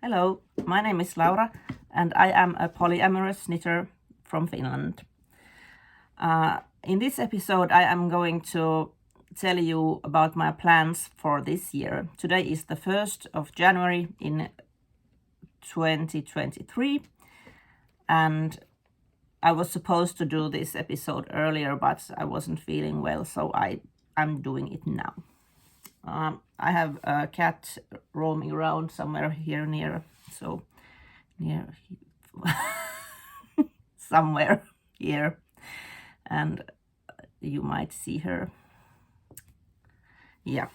Hello, my name is Laura and I am a polyamorous knitter from Finland. In this episode I am going to tell you about my plans for this year. Today is the 1st of January in 2023 and I was supposed to do this episode earlier, but I wasn't feeling well, so I'm doing it now. I have a cat roaming around somewhere here near somewhere here, and you might see her. Yeah.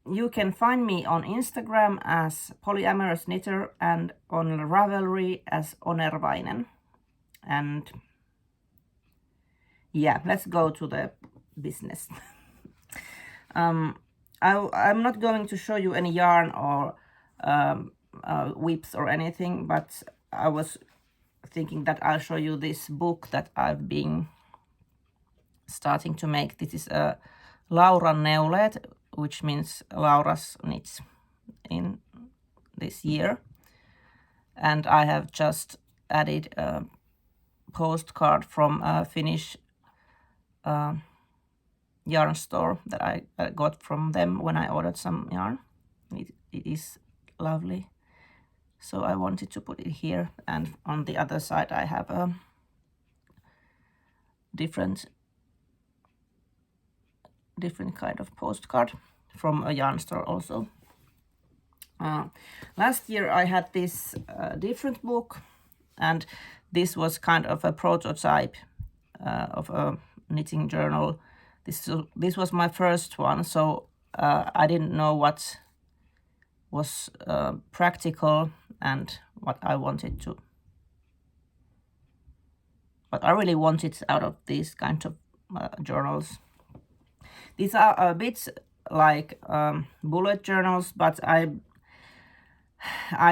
You can find me on Instagram as polyamorous knitter and on Ravelry as Onervainen. And yeah, let's go to the business. I'm not going to show you any yarn or whips or anything, but I was thinking that I'll show you this book that I've been starting to make. This is a Laura neuleet, which means Laura's knits in this year. And I have just added a postcard from a Finnish yarn store that I got from them when I ordered some yarn. It is lovely, so I wanted to put it here. And on the other side I have a different kind of postcard from a yarn store also. Last year I had this different book, and this was kind of a prototype of a knitting journal. This was my first one, so I didn't know what was practical and what I really wanted out of these kind of journals. These are a bit like bullet journals, but I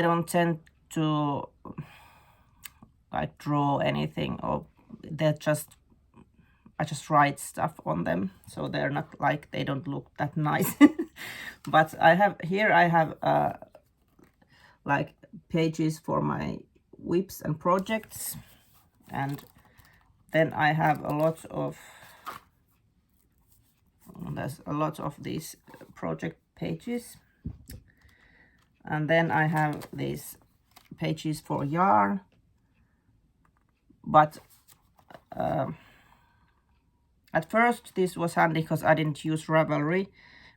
don't tend to like draw anything, or I just write stuff on them, so they're not like, they don't look that nice. But I have like pages for my whips and projects, and then I have there's a lot of these project pages, and then I have these pages for yarn. But at first this was handy because I didn't use Ravelry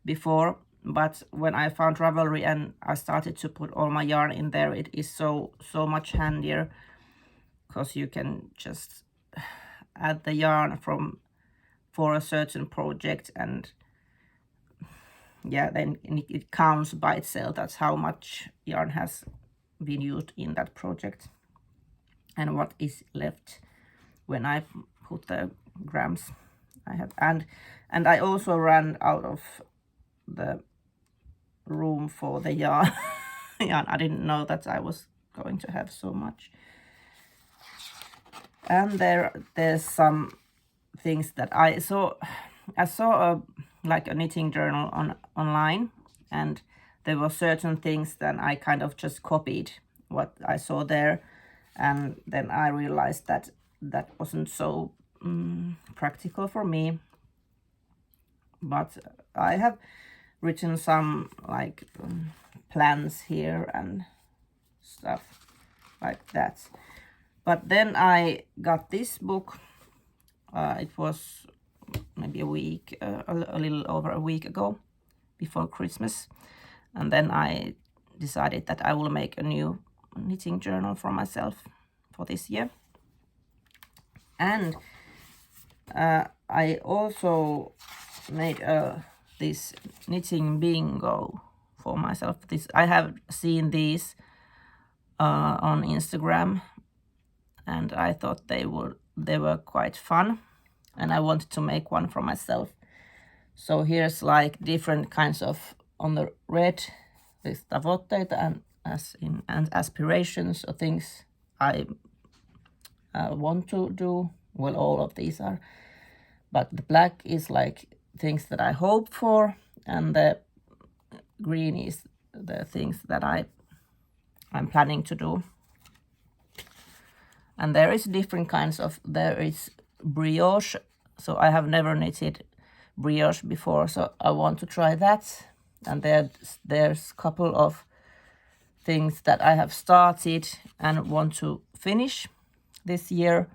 before, but when I found Ravelry and I started to put all my yarn in there, it is so much handier, because you can just add the yarn for a certain project, and yeah, then it counts by itself. That's how much yarn has been used in that project and what is left when I put the grams I have. And I also ran out of the room for the yarn. I didn't know that I was going to have so much. And there's some things that I saw like a knitting journal online, and there were certain things that I kind of just copied what I saw there, and then I realized that wasn't so practical for me. But I have written some like plans here and stuff like that. But then I got this book. It was maybe a little over a week ago, before Christmas, and then I decided that I will make a new knitting journal for myself for this year. And I also made this knitting bingo for myself. I have seen these on Instagram, and I thought they were quite fun, and I wanted to make one for myself. So here's like different kinds of, on the red, this tavoitteita and aspirations, or things I want to do. Well, all of these are, but the black is like things that I hope for, and the green is the things that I I'm planning to do. And there is different kinds of, there is brioche. So I have never knitted brioche before, so I want to try that. And there's a couple of things that I have started and want to finish this year.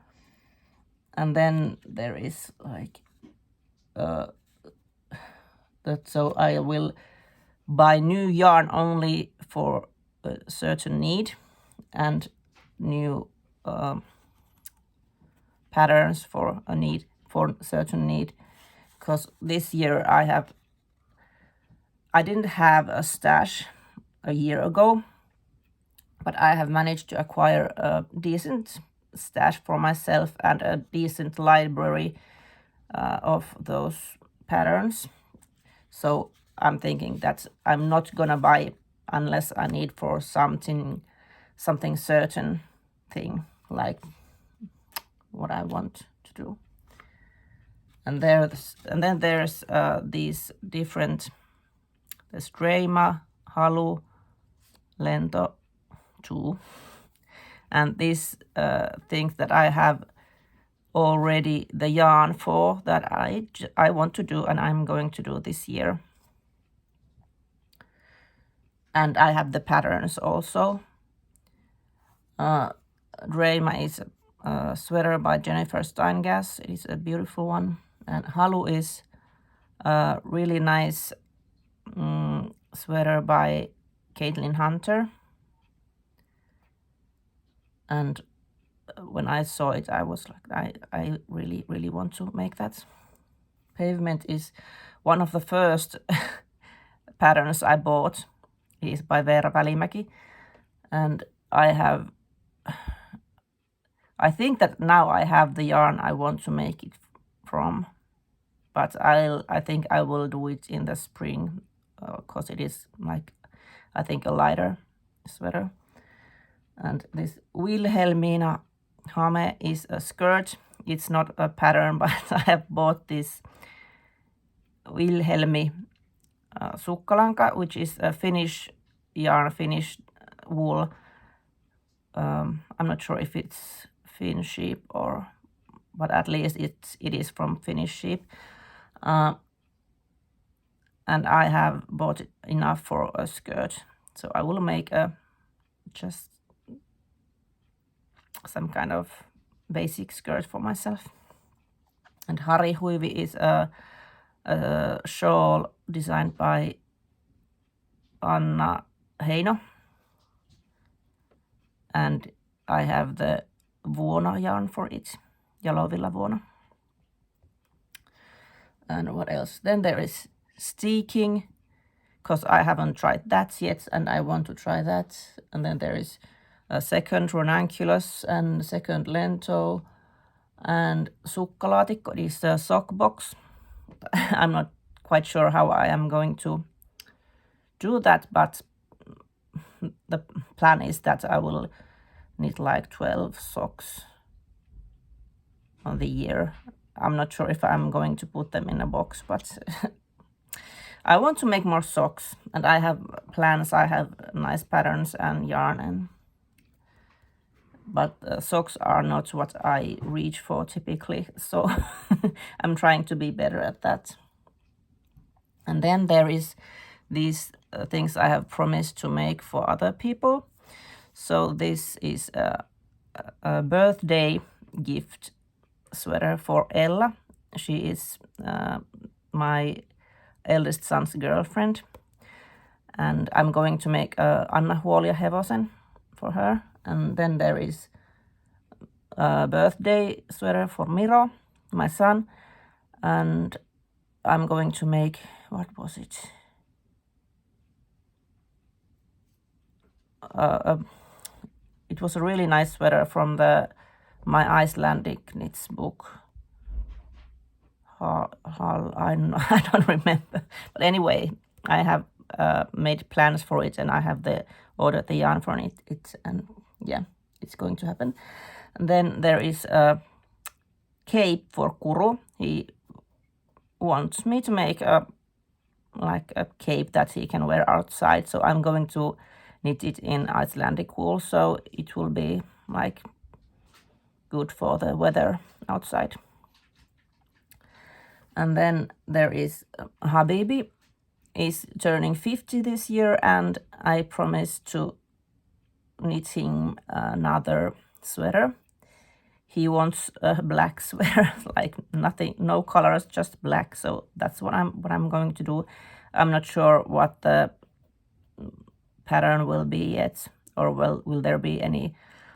And then there is like that, so I will buy new yarn only for a certain need and new patterns for a need, for certain need, because this year I didn't have a stash a year ago, but I have managed to acquire a decent stash for myself and a decent library of those patterns. So I'm thinking that I'm not gonna buy unless I need for something certain thing, like what I want to do. And then there's these different, there's Dreima, Halu, Lento, too. And these things that I have already the yarn for, that I want to do and I'm going to do this year. And I have the patterns also. Dreima is a sweater by Jennifer Steingass. It is a beautiful one. And Halu is a really nice sweater by Caitlin Hunter. And when I saw it, I was like, I really, really want to make that. Pavement is one of the first patterns I bought. It is by Veera Välimäki. And I think that now I have the yarn I want to make it from. But I think I will do it in the spring, because it is like, I think, a lighter sweater. And this Wilhelmina Hame is a skirt. It's not a pattern, but I have bought this Wilhelmi sukkalanka, which is a Finnish yarn, Finnish wool. I'm not sure if it's Finn sheep or, but at least it is from Finnish sheep. And I have bought enough for a skirt, so I will make just some kind of basic skirt for myself. And Hari Huivi is a shawl designed by Anna Heino. And I have the Vuona yarn for it, Jalovilla Vuona. And what else? Then there is steeking, because I haven't tried that yet and I want to try that. And then there is a second ranunculus and second lento and sukkalaatikko is a sock box. I'm not quite sure how I am going to do that, but the plan is that I will knit like 12 socks on the year. I'm not sure if I'm going to put them in a box, but I want to make more socks, and I have plans. I have nice patterns and yarn, but socks are not what I reach for typically, so I'm trying to be better at that. And then there is these things I have promised to make for other people. So this is a birthday gift sweater for Ella. She is my eldest son's girlfriend, and I'm going to make Anna Huolia Hevosen for her. And then there is a birthday sweater for Miro, my son, and I'm going to make, what was it? It was a really nice sweater from my Icelandic knits book. I don't remember, but anyway, I have made plans for it, and I have ordered the yarn for it, and yeah, it's going to happen. And then there is a cape for Kuru. He wants me to make a cape that he can wear outside, so I'm going to knit it in Icelandic wool, so it will be like good for the weather outside. And then there is Habibi is turning 50 this year, and I promised to knit him another sweater. He wants a black sweater, like nothing, no colors, just black. So that's what I'm going to do. I'm not sure what the pattern will be yet, or will there be any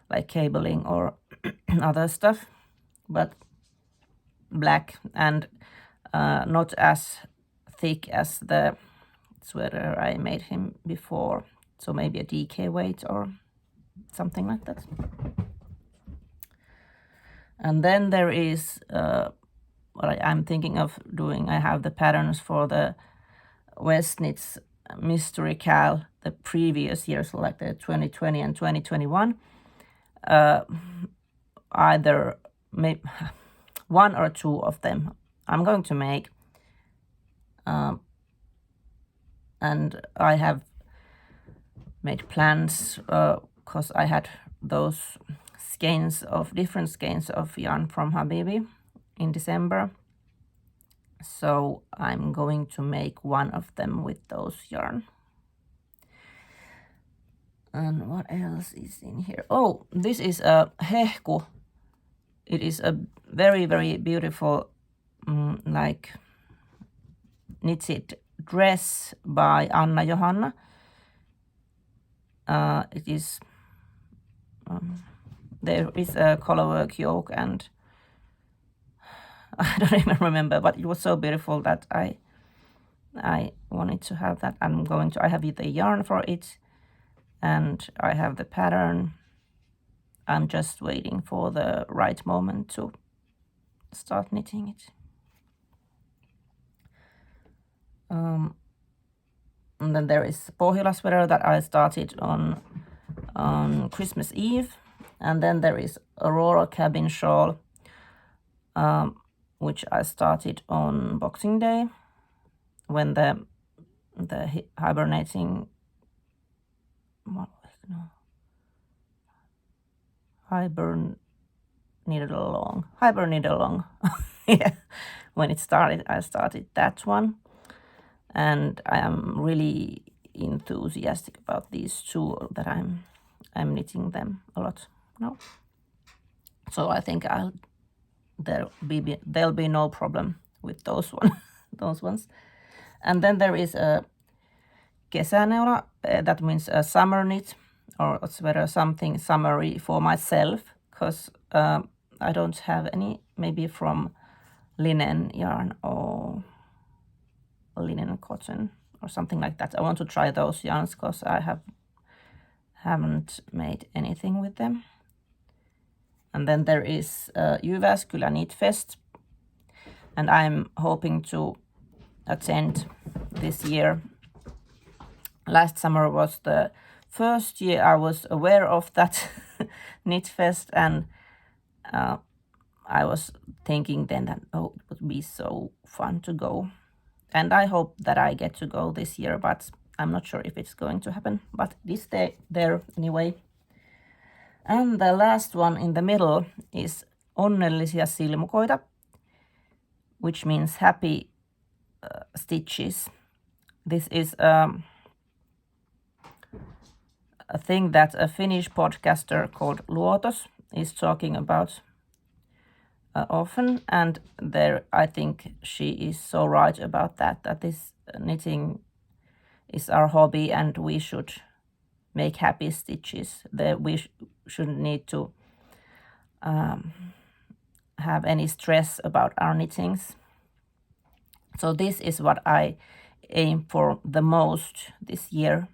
like cabling or other stuff, but black and not as thick as the sweater I made him before, so maybe a DK weight or something like that. And then there is what I'm thinking of doing. I have the patterns for the Westnitz Mystery Cal the previous years, like the 2020 and 2021. Either maybe one or two of them I'm going to make. And I have made plans because I had those different skeins of yarn from Habibi in December. So I'm going to make one of them with those yarn. And what else is in here? Oh, this is a hehku. It is a very, very beautiful like knitted dress by Anna Johanna. It is there is a colorwork yoke, and I don't even remember, but it was so beautiful that I wanted to have that. I have the yarn for it, and I have the pattern. I'm just waiting for the right moment to start knitting it. And then there is Pohjola sweater that I started on Christmas Eve. And then there is Aurora cabin shawl, which I started on Boxing Day when the hibernating hibernating yeah, when it started, I started that one, and I am really enthusiastic about these two that I'm knitting them a lot now. So I think there'll be no problem with those ones. And then there is a kesäneula, that means a summer knit, or a sweater, something summery for myself, because I don't have any, maybe from linen yarn or linen cotton or something like that. I want to try those yarns because I haven't made anything with them. And then there is Jyväskylä Knit Fest, and I'm hoping to attend this year. Last summer was the first year I was aware of that Knit Fest, and I was thinking then that, oh, it would be so fun to go. And I hope that I get to go this year, but I'm not sure if it's going to happen. But it is there anyway. And the last one in the middle is Onnellisia silmukoita, which means happy stitches. This is a thing that a Finnish podcaster called Luotos is talking about often, and I think she is so right about that this knitting is our hobby, and we should make happy stitches. We shouldn't need to have any stress about our knittings. So this is what I aim for the most this year,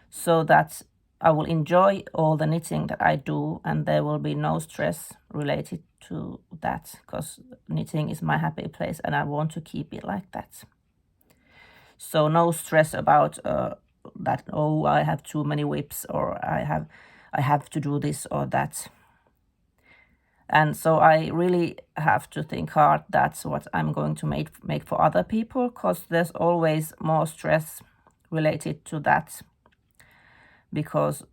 so that I will enjoy all the knitting that I do, and there will be no stress related to that, because knitting is my happy place and I want to keep it like that. So no stress about that, oh, I have too many whips, or I have to do this or that. And so I really have to think hard. That's what I'm going to make for other people, because there's always more stress related to that. because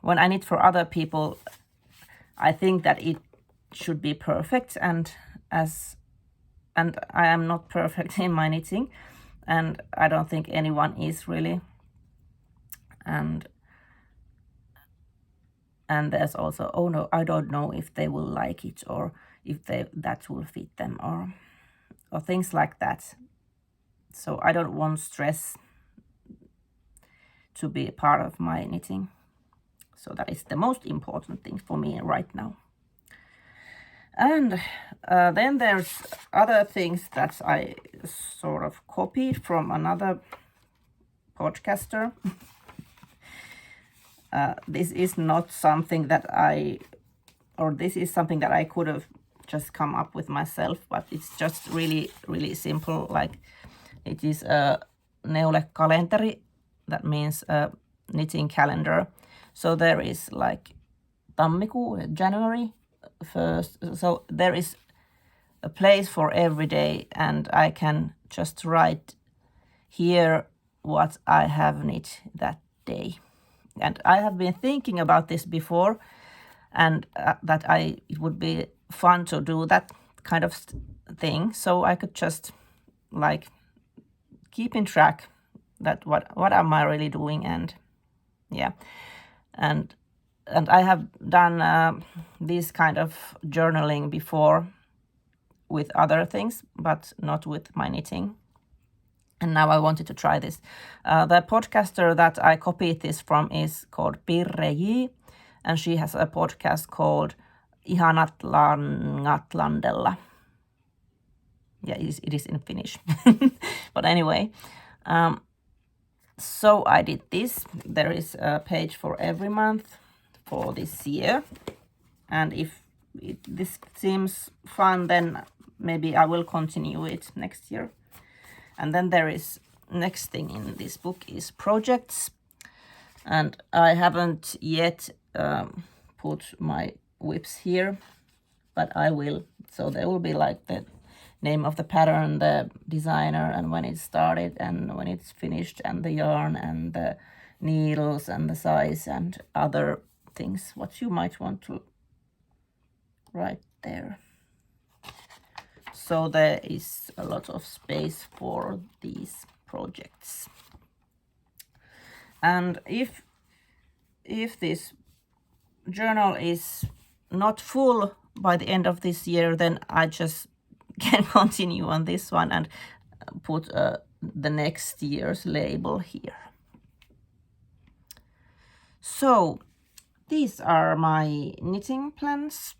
when I knit for other people, I think that it should be perfect, and I am not perfect in my knitting, and I don't think anyone is really. And there's also, oh no, I don't know if they will like it, or if that will fit them, or things like that. So I don't want stress to be a part of my knitting. So that is the most important thing for me right now. And then there's other things that I sort of copied from another podcaster. This is not something that this is something that I could have just come up with myself, but it's just really, really simple. Like, it is a neule-kalenteri, that means a knitting calendar. So there is like tammikuu, January 1st. So there is a place for every day, and I can just write here what I have knit that day. And I have been thinking about this before, and that it would be fun to do that kind of thing, so I could just like keep in track that what am I really doing. And yeah, and I have done this kind of journaling before with other things, but not with my knitting. And now I wanted to try this. The podcaster that I copied this from is called Pirre J, and she has a podcast called Ihanat, langat, landella. Yeah, it is in Finnish. But anyway, so I did this. There is a page for every month for this year. And if this seems fun, then maybe I will continue it next year. And then there is next thing in this book is projects, and I haven't yet put my whips here, but I will. So there will be like the name of the pattern, the designer, and when it started and when it's finished, and the yarn and the needles and the size and other things what you might want to write there. So there is a lot of space for these projects. And if this journal is not full by the end of this year, then I just can continue on this one and put the next year's label here. So these are my knitting plans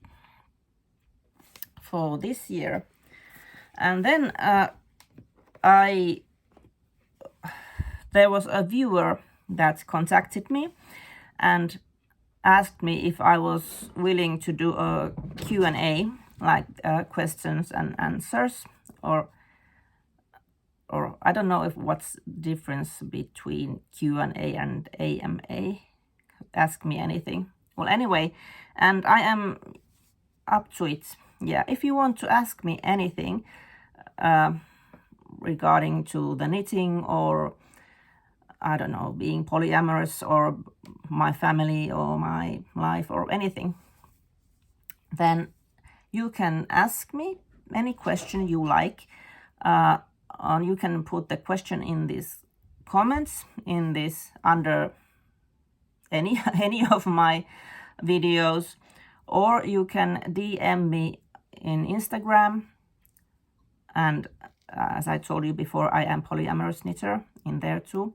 for this year. And then there was a viewer that contacted me and asked me if I was willing to do a Q&A, like questions and answers, or I don't know what's difference between Q&A and AMA. Ask me anything. Well, anyway, and I am up to it. Yeah, if you want to ask me anything regarding to the knitting, or I don't know, being polyamorous, or my family, or my life, or anything, then you can ask me any question you like. You can put the question in these comments, in this under any of my videos, or you can DM me in Instagram. And as I told you before, I am polyamorous knitter in there too.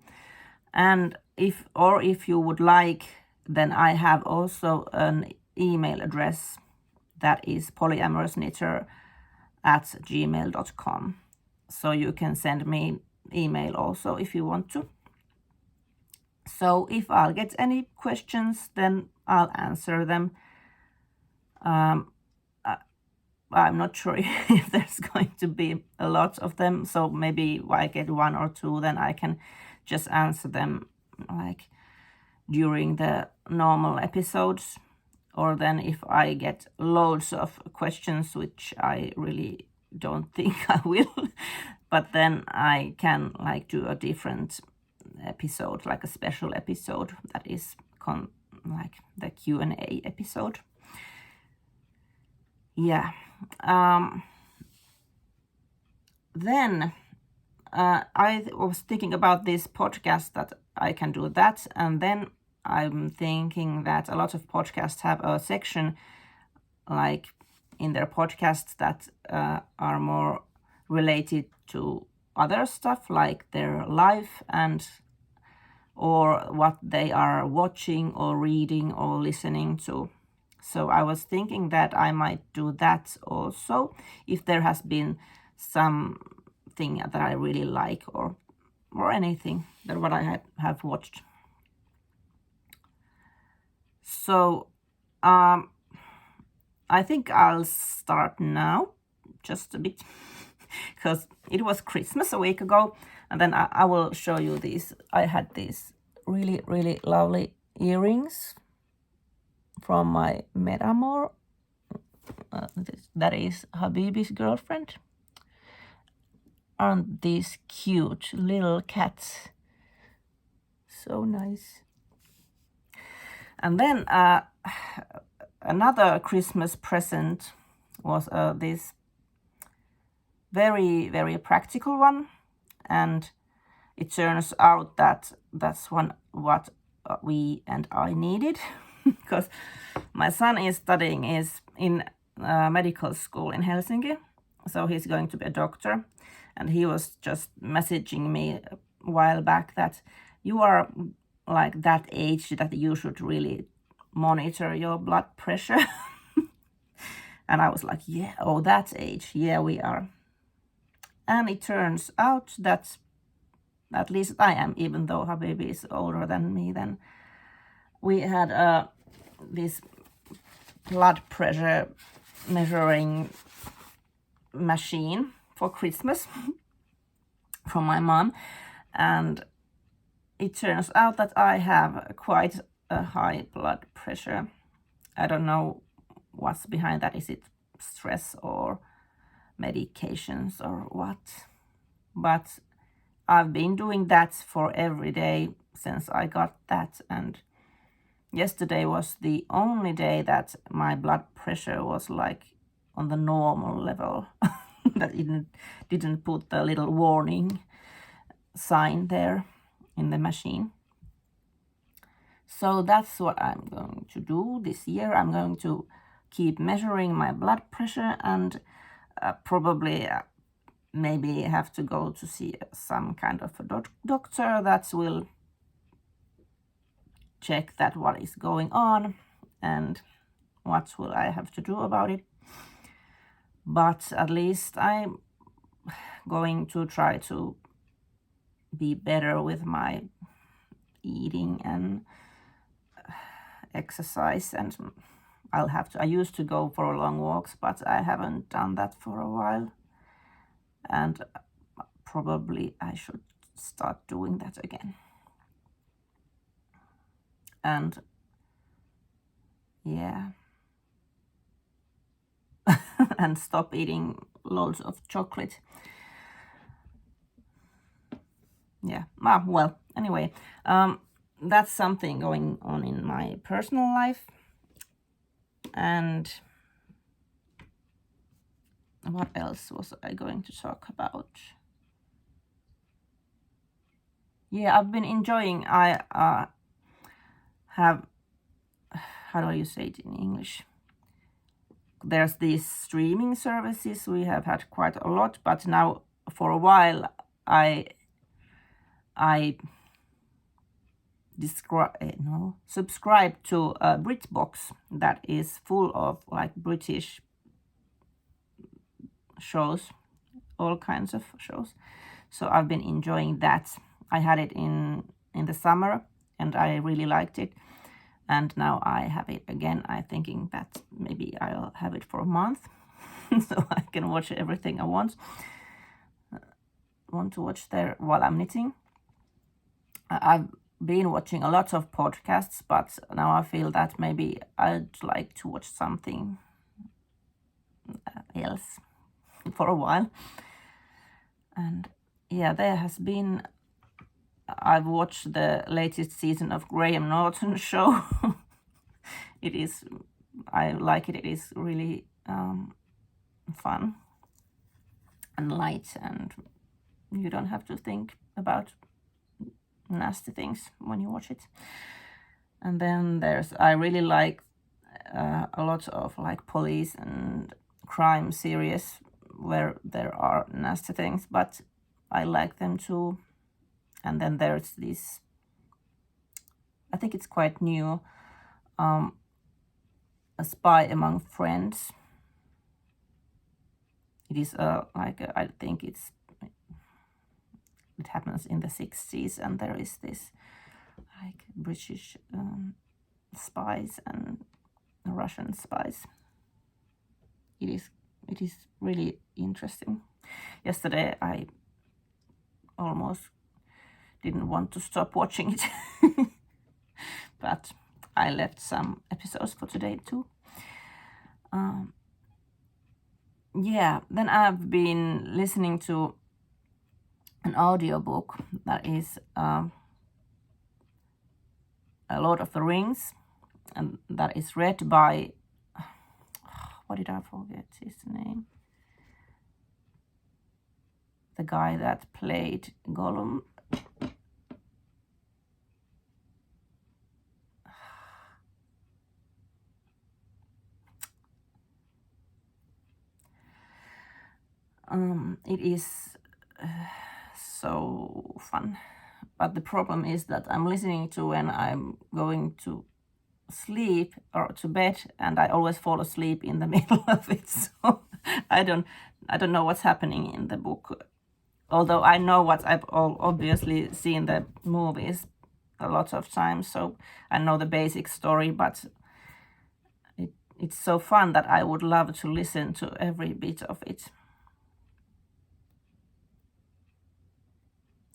And if you would like, then I have also an email address that is polyamorousKnitter@gmail.com. So you can send me email also if you want to. So if I'll get any questions, then I'll answer them. I'm not sure if there's going to be a lot of them, so maybe I get one or two, then I can just answer them like during the normal episodes. Or then if I get loads of questions, which I really don't think I will, but then I can like do a different episode, like a special episode that is like the Q&A episode. Yeah. Then I was thinking about this podcast that I can do that, and then I'm thinking that a lot of podcasts have a section like in their podcasts that are more related to other stuff, like their life and or what they are watching or reading or listening to. So I was thinking that I might do that also if there has been something that I really like or anything that what I have watched. So I think I'll start now just a bit because it was Christmas a week ago, and then I will show you these. I had these really, really lovely earrings from my Metamor. That is Habibi's girlfriend. Aren't these cute little cats? So nice. And then another Christmas present was this very, very practical one, and it turns out that that's what we and I needed because my son is studying in medical school in Helsinki, so he's going to be a doctor, and he was just messaging me a while back that you are like that age that you should really monitor your blood pressure. And I was like, yeah, oh, that age, yeah, we are. And it turns out that at least I am, even though Habibi is older than me, then we had this blood pressure measuring machine for Christmas from my mom, and it turns out that I have quite a high blood pressure. I don't know what's behind that. Is it stress or medications or what? But I've been doing that for every day since I got that, and yesterday was the only day that my blood pressure was like on the normal level. That it didn't put the little warning sign there in the machine. So that's what I'm going to do this year. I'm going to keep measuring my blood pressure and probably maybe have to go to see some kind of a doctor that will check that what is going on and what will I have to do about it. But at least I'm going to try to be better with my eating and exercise, and I used to go for long walks, but I haven't done that for a while, and probably I should start doing that again. And yeah, and stop eating loads of chocolate. Yeah, well, anyway, that's something going on in my personal life. And what else was I going to talk about? Yeah, I've been enjoying, I have, how do you say it in English? There's these streaming services we have had quite a lot, but now for a while I subscribe to a BritBox that is full of like British shows, all kinds of shows. So I've been enjoying that. I had it in the summer and I really liked it, and now I have it again. I'm thinking that maybe I'll have it for a month so I can watch everything I want to watch there while I'm knitting. I've been watching a lot of podcasts, but now I feel that maybe I'd like to watch something else for a while. And yeah, there has been I've watched the latest season of Graham Norton's show. I like it. It is really fun and light, and you don't have to think about nasty things when you watch it. And then I really like a lot of like police and crime series where there are nasty things, but I like them too. And then there's this, I think it's quite new, A Spy Among Friends. It is I think it happens in the 60s, and there is this like British spies and Russian spies. It is really interesting. Yesterday I almost didn't want to stop watching it, but I left some episodes for today too. Yeah, then I've been listening to an audiobook that is A Lord of the Rings, and that is read by, what did I forget his name? The guy that played Gollum. It is so fun, but the problem is that I'm listening to when I'm going to sleep or to bed, and I always fall asleep in the middle of it. So I don't know what's happening in the book, although I know what I've obviously seen the movies a lot of times, so I know the basic story, but it's so fun that I would love to listen to every bit of it.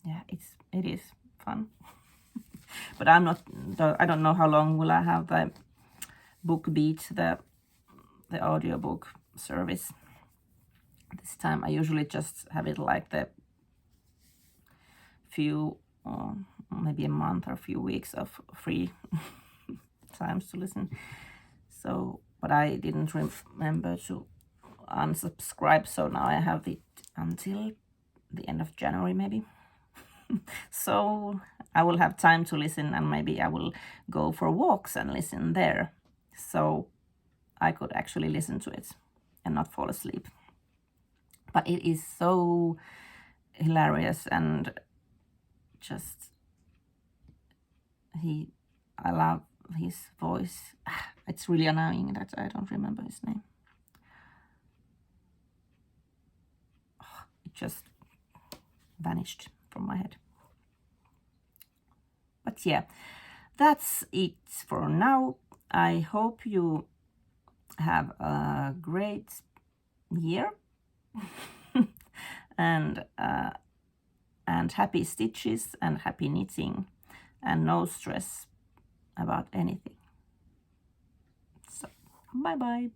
Yeah, it is fun. But I don't know how long will I have the BookBeat, the audiobook service. This time I usually just have it like the few, maybe a month or a few weeks of free times to listen. So, but I didn't remember to unsubscribe, so now I have it until the end of January maybe. So I will have time to listen, and maybe I will go for walks and listen there, so I could actually listen to it and not fall asleep. But it is so hilarious, and just I love his voice. It's really annoying that I don't remember his name. It just vanished from my head. But yeah, that's it for now. I hope you have a great year and happy stitches and happy knitting and no stress about anything. So, bye bye.